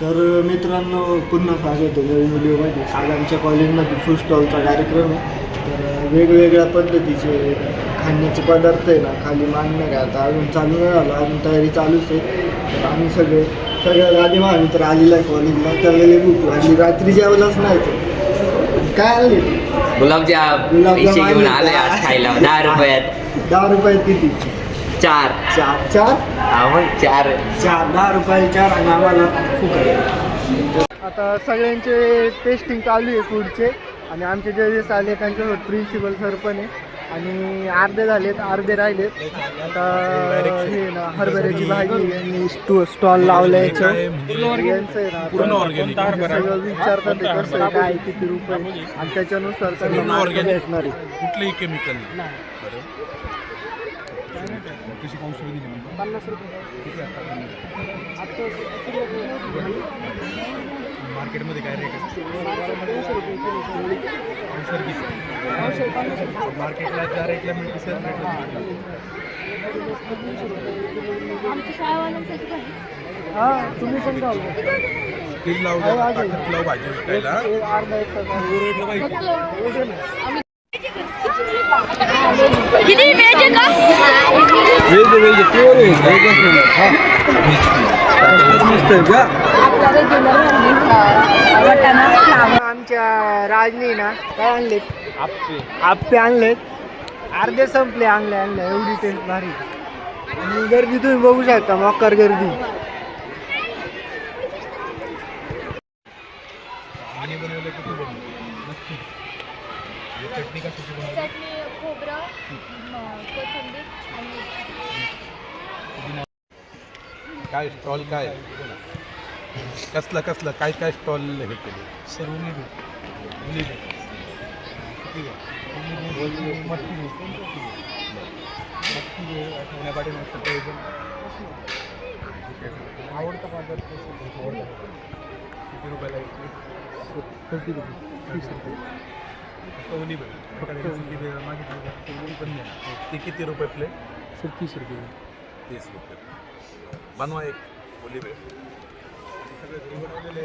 तर मित्रांनो, पुन्हा स्वागत आहे नवीन व्हिडिओमध्ये. आज आमच्या कॉलेजमध्ये फूड स्टॉलचा कार्यक्रम आहे. तर वेगवेगळ्या पद्धतीचे खाण्याचे पदार्थ आहे ना खाली मांडणार आहे. आता अजून चालू नाही झालं, अजून तयारी चालूच आहे. तर आम्ही सगळ्या आधी मित्र आलेला आहे कॉलेजला. त्याला लई भूक लागली, रात्री जेवलाच नाही. तो काय आले गुलाबजाम घेऊन आले आज खायला 10 रुपयात. 10 रुपयात किती? चार 10 रुपये 4 आणि आम्हाला फुकट. आता सगळ्यांचे टेस्टिंग चालू आहे फूडचे. आणि आमचे जजेस आले, त्यांच्यासोबत प्रिन्सिपल सर पण आहे. आणि अर्धे झालेत, अर्धे राहिलेत. आता हे ना हरभऱ्याची भाजी यांनी स्टॉल लावला याचं यांचं आहे ना. सगळं विचारतात कसं आहे, काय किती रुपये, आणि त्याच्यानुसार त्यांना भेटणार आहे. कुठलंही केमिकल नाही. 50 रुपये मार्केटमध्ये काय रेट आहे? मार्केटला ज्या रेटला मिळते सर हां, तुम्ही पण जाऊ स्टील लावू द्या, ताकद लावू भाजी विकायला. अर्धा एक तास. किती वेज आहे का? आमच्या राजनी ना काय आणलेत? आप्पे आणलेत. अर्धे संपले. आणले एवढी टेस्ट भारी. आणि गर्दी तुम्ही बघू शकता, मकर गर्दी. आणि बनवलं किती बनवलं? चटणी कशाची बनवली? चटणी, खोबरं, कोथिंबीर आणि काय स्टॉल काय कसलं काय स्टॉल हे केले? सर्व आवडतं पदार्थ किती रुपयाला? 30 रुपये. 30 रुपये मागितली पण नाही. ते किती रुपये प्लेट? 30 रुपये. 30 रुपये. बनवा एक ओली भेळ. सगळे बनवलेले